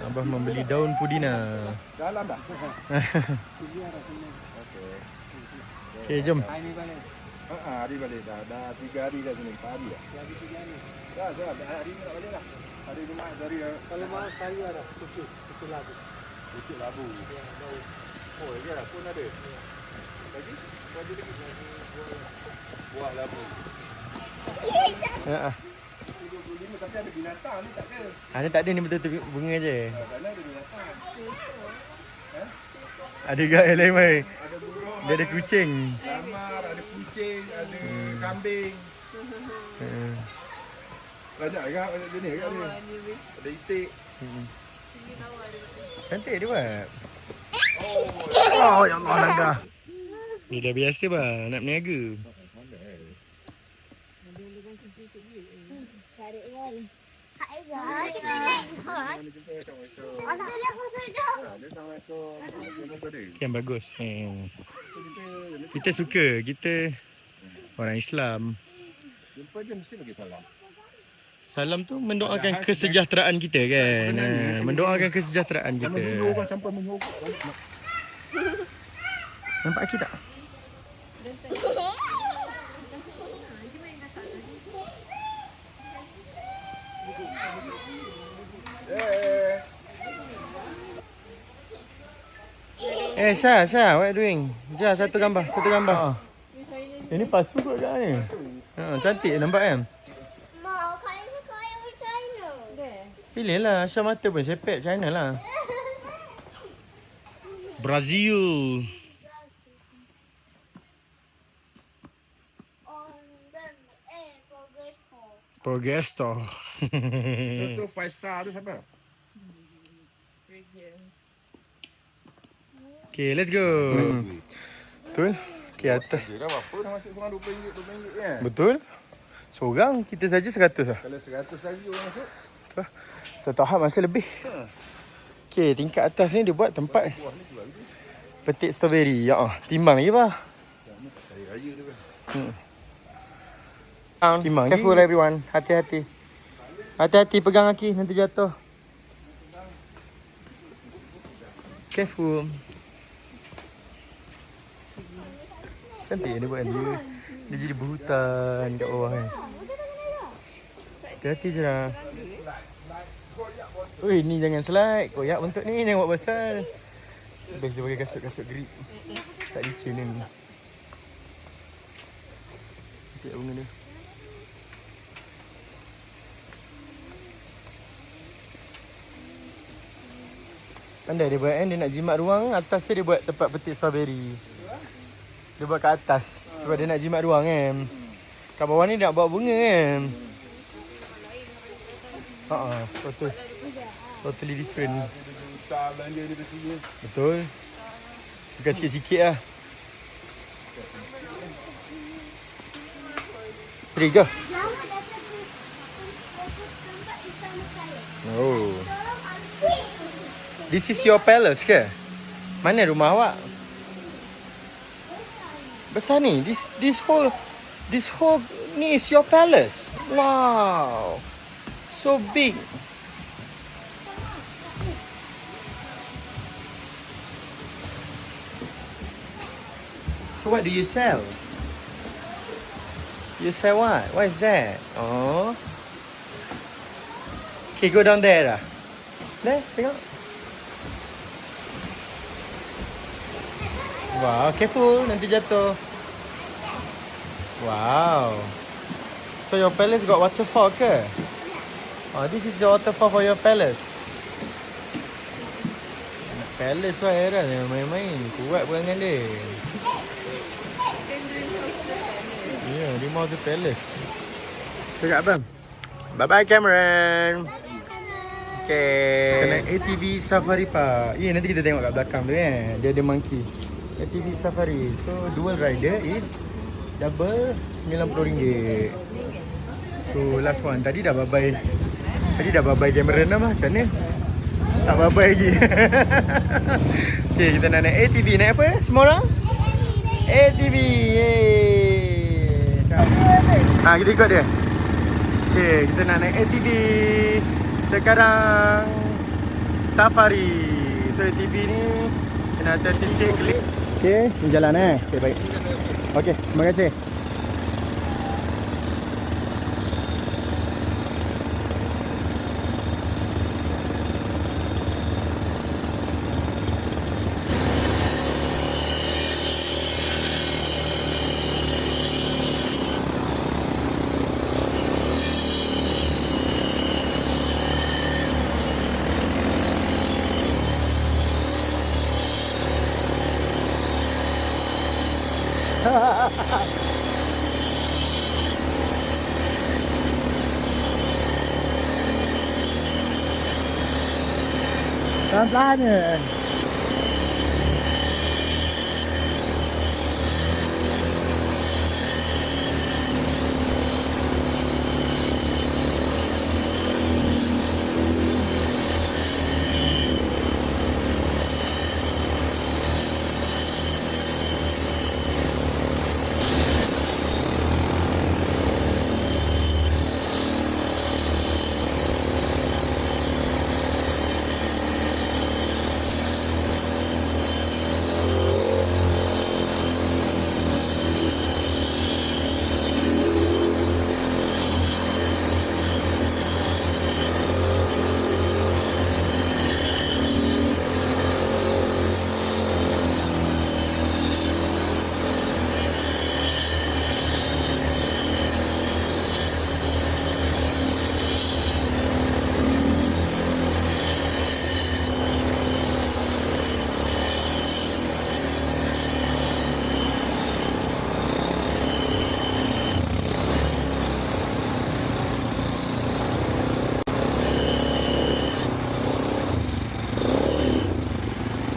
Abah membeli daun pudina. Dalam dah. Okey jom. Hari balik dah. Dah 3 hari dah sini. 4 hari dah. Lagi 3 hari. Dah. Hari ni nak balik dah. Hari Jumaat dari Kalau mau saya ada cucuk labu. Bukit Labu. Oh, lagi ada pun ada. Lagi? Lagi. Buah labu. Ha. 25 tapi ada binatang ni tak ke? Ada tak ada ni betul-betul bunga je. Dalam ada binatang. Ada gak yang lain mai. Ada burung, Dia ada kucing. lamar, ada kucing, ada kambing. Banyak agak banyak jenis kat ni. Ada itik. Cantik dia buat. Oh ya Allah naga. Ni dah biasa bah nak berniaga. Kan bagus. Kita suka. Kita orang Islam. Jumpa je mesti bagi salam. Salam tu mendoakan kesejahteraan kita kan. Mendoakan kesejahteraan Sama kita. dulu orang sampai menyokok. Nampak Aki tak? Syah, what are you doing? Jom satu gambar. Ini palsu kot kat ni. Cantik nampak kan? Mak, kau suka ayam China. Pilihlah Syah mata pun sepet China lah. Brazil. Progresto. Tu 5 star tu siapa? Okay, let's go. Betul? Okay, atas. Dia dah berapa dah masuk seorang RM20 kan? Betul? Seorang kita saja 100 lah. Kalau 100 hari orang masuk, Satu ahad masa lebih. Okay, tingkat atas ni dia buat tempat petik strawberry. Ya, timbang lagi bah. hari raya tu kan. Timbang. Careful everyone. Hati-hati. Hati-hati pegang kaki nanti jatuh. Careful. Cantik dia buat dia. Dia jadi berhutan kat bawah kan. Hati-hati je lah. Ui, ni jangan slide. Koyak bentuk ni, jangan buat pasal. Best dia pakai kasut-kasut grip. Tak licin ni. Cantik bunga dia. Pandai dia buat kan, dia nak jimat ruang, atas tu dia buat tempat petik strawberry. Dia buat kat atas sebab dia nak jimat ruang kan. Kat bawah ni dia nak bawa bunga kan. Betul. Totally different. Tak belanja dia di sini. Betul. Bukan sikit-sikit lah. Pergi ke? Lama dah tempat istana saya. Oh. Tolong ambil. This is your palace ke? Mana rumah awak? Besar ni. This whole ni is your palace. Wow. So big. So what do you sell? You sell what? What is that? Oh. Okay, go down there lah. There, tengok. Wow, careful, nanti jatuh. Wow. So your palace got waterfall ke? Oh, this is the waterfall for your palace. Palace lah era dia main-main. Kuat perangan dia. Ya, dia mau tu Palace. Cakap abang. Bye-bye Cameron. Okay. Kita naik ATV Safari Park. Ya, nanti kita tengok kat belakang tu kan. Dia ada monkey. ATV Safari. So, dual rider is double RM90. So, last one. Tadi dah bye-bye. Tadi dah bye-bye Cameron dah mah. Macam mana? Tak bye-bye lagi. Okay, kita nak naik ATV. Naik apa semua orang? ATV. Yeay. Kita ikut dia. Okay, kita nak naik ATV. Sekarang Safari. So ATV ni kena hati-hati sikit klik. Okay, ni jalan Okay, baik. Okay, terima kasih. Pelan-pelan je.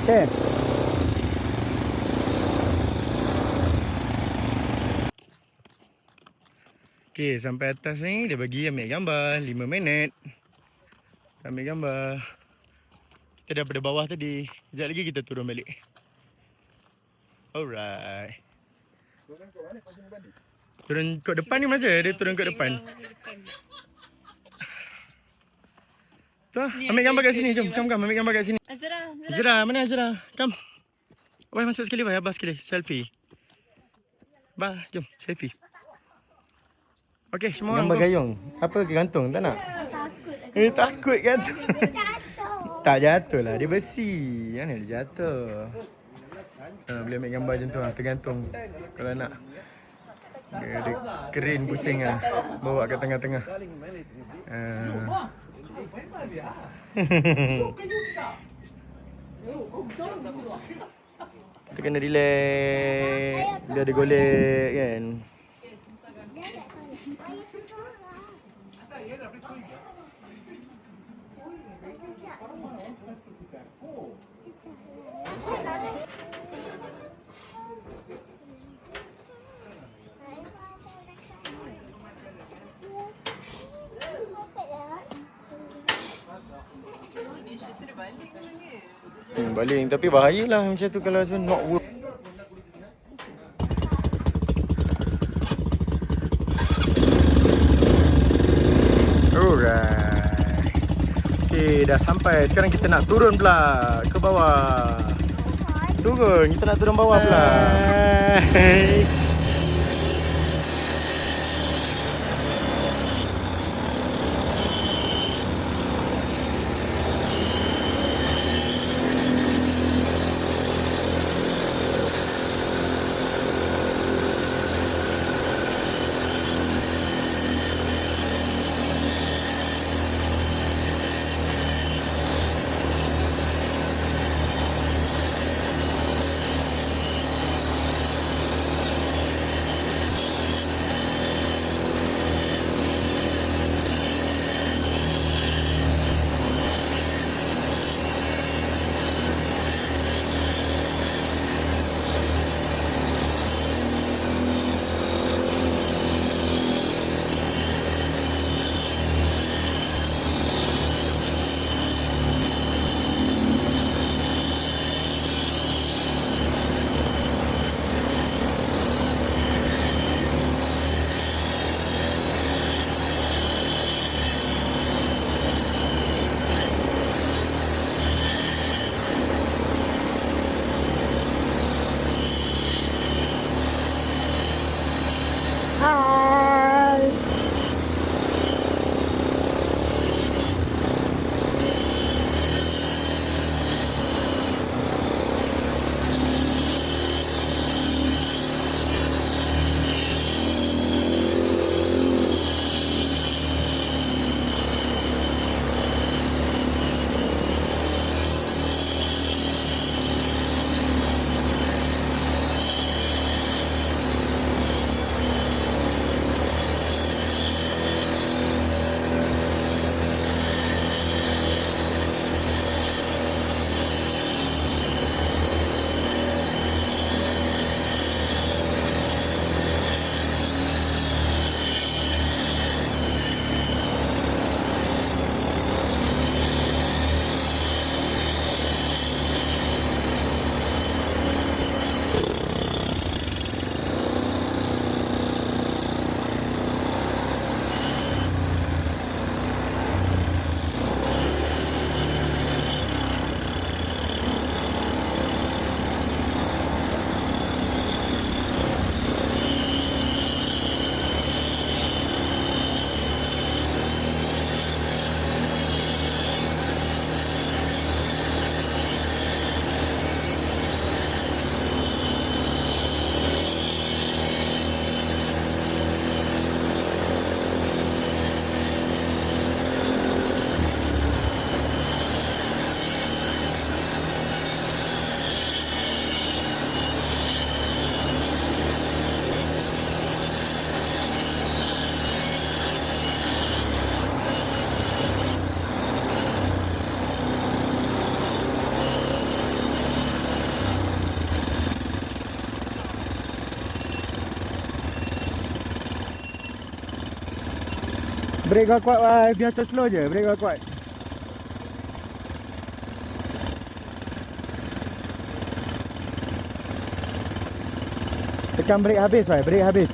Okay. Okay, sampai atas ni dia bagi ambil gambar 5 minit. Ambil gambar. Kita daripada bawah tadi. Sekejap lagi kita turun balik. Alright. Turun kot depan ni masa dia turun kot depan. Tu lah, ambil gambar kat sini. Jom, come ambil gambar kat sini. Azra, mana Azra? Come. Wah, masuk sekali, wah, abah sekali. Selfie. Bah, jom, selfie. Okey, semua orang. Gambar gayung. Apa gantung? Tak nak? Takut. Takut gantung. Jatuh. Tak jatuh lah, dia besi. Mana dia jatuh? Boleh ambil gambar macam tu lah, tergantung. Kalau nak. Dia ada crane pusing lah. Bawa kat tengah-tengah. Kita kena relax. Dia ada golek kan. Baling, tapi bahayalah macam tu kalau macam not work. Alright. Okay, dah sampai. Sekarang kita nak turun pula ke bawah. Turun, kita nak turun bawah pula. Brake kau kuat, biasa slow je. Brake kau kuat. Tekan brake habis, brake habis.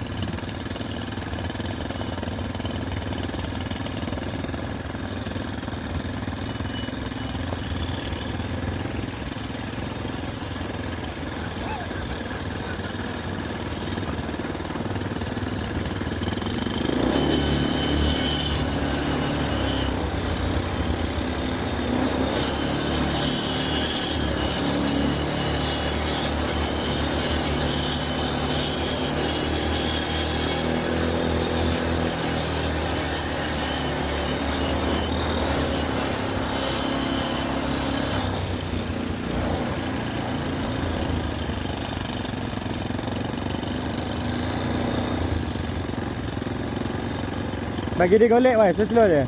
Bagi dia golek, slow je.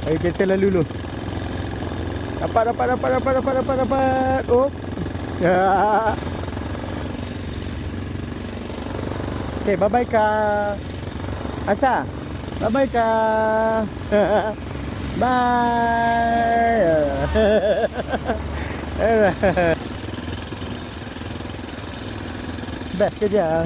Bagi kereta lalu dulu. Dapat. Oh. Ya. Okay, bye-bye Kak. Asa. Bye-bye Kak. Bye. Best kerja.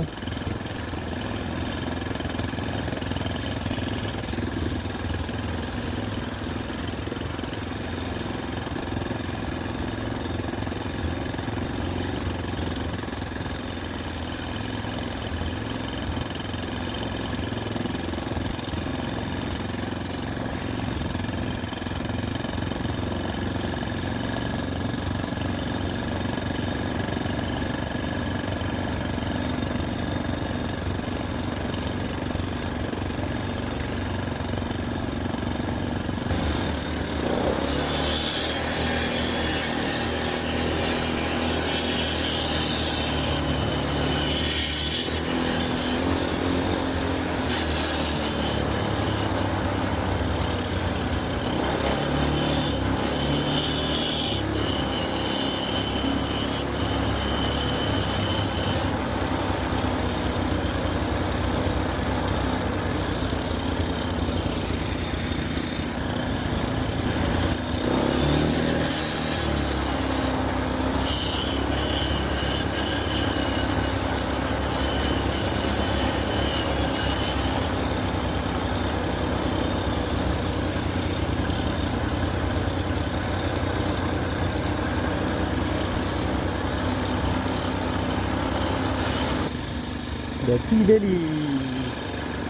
Dirty Daily.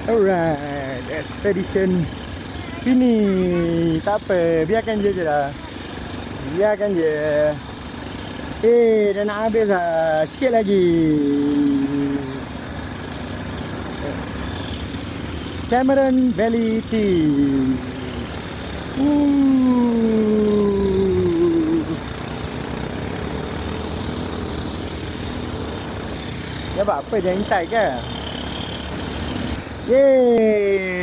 Alright, expedition ini. Tak apa, biarkan je lah. Biarkan je. Dah nak habis lah. Sikit lagi. Cameron Valley Tea. Ya buat apa, jangan intai ke? Yeay.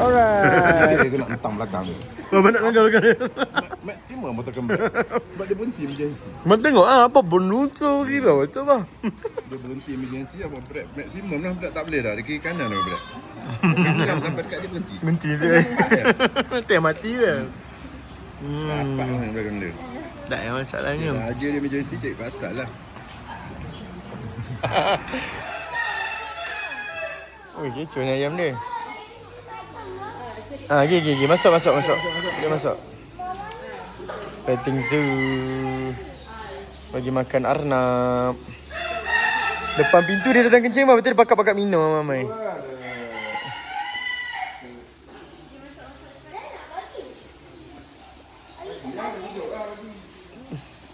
Alright. Dia nak mentang belakang ni. Apa nak langgar-langgar dia? Maksimum motor kembali. Sebab dia berhenti emergency. Mak tengok apa berlucu kira betul bah. Dia berhenti emergency apa brake maksimum lah, brake tak boleh dah. Di kiri kanan dah brake. Kanan sampai dekat dia berhenti. Berhenti je. Tengok mati ke? Dapat lah yang belakang dia. Tak ada masalahnya. Saja dia emergency cari pasal lah. Oh, kecoh ni ayam dia. Gigi. Masuk. Dia masuk. Petting zoo. Bagi makan arnab. Depan pintu dia datang kencing, betul dia pakat-pakat minum mamai.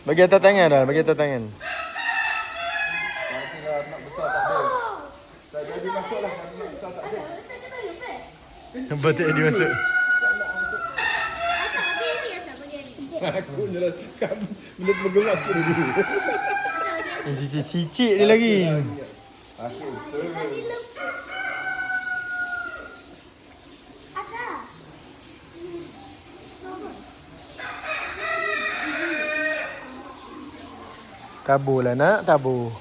Bagi atas tangan dah, bagi atas tangan. Nak besar tak ada. Tak jadi masuk lah. Nak besar tak ada. Nampak tak dia masuk? Asal bagi ni, asal bagi ni. Aku jelaskan. Benda tu bergerak sikit dulu. Yang cicit-cicit dia lagi. Aku. Asal? Tabur lah nak, tabur.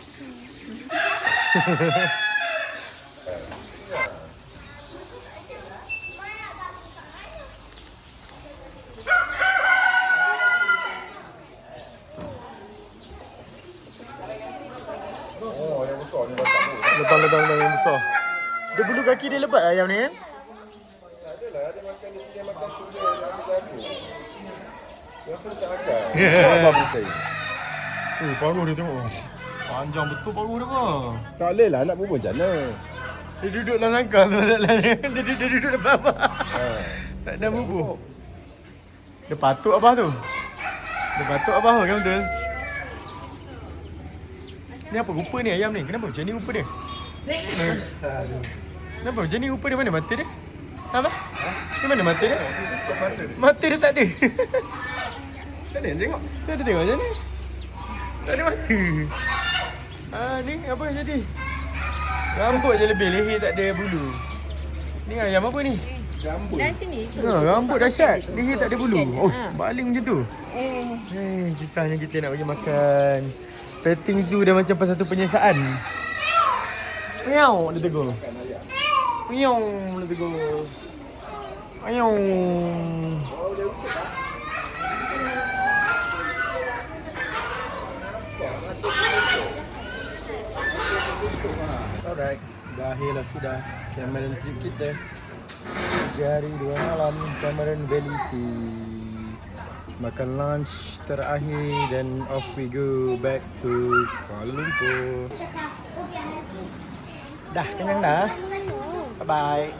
Oh, yang besar ni dah tak boleh. Letang yang besar. Dia bulu kaki dia lebat ayam ni kan? Tak adalah. Dia makan tu je. Dia jago. Dia pun tak makan. Apa putih? Paruh dia tengok. Panjang betul paruh dia apa? Tak boleh lah nak bubuh macam mana. Dia duduk dalam langkah tu. Dia duduk depan abah. Ha. Tak ada bubuh. Dia patuk abah tu. Dia patuk abah tu kan betul? Ni apa rupa ni ayam ni? Kenapa macam ni rupa dia? Kenapa macam ni rupa dia? Mana mata dia? Apa? Di mana mata dia? Mata dia tak ada. Tak ada tengok. Tak ada tengok macam ni. Tak ada mata. Ni apa yang jadi? Rambut je lebih, leher tak ada bulu. Ni ayam apa ni? Rambut. Dari sini tu. Rambut dahsyat, leher tak ada bulu. Oh, baling macam tu. Susahnya kita nak bagi makan. Petting zoo dah macam satu penyiasaan. Miau, dia tegur. Miau, dia tegur. Miau. Alright, dah akhirlah sudah Cameron trip kita. 3 hari 2 malam Cameron Valley Tea. Makan lunch terakhir dan off we go back to Kuala Lumpur. Cakap, okey hati. Dah, kenyang dah. Bye bye.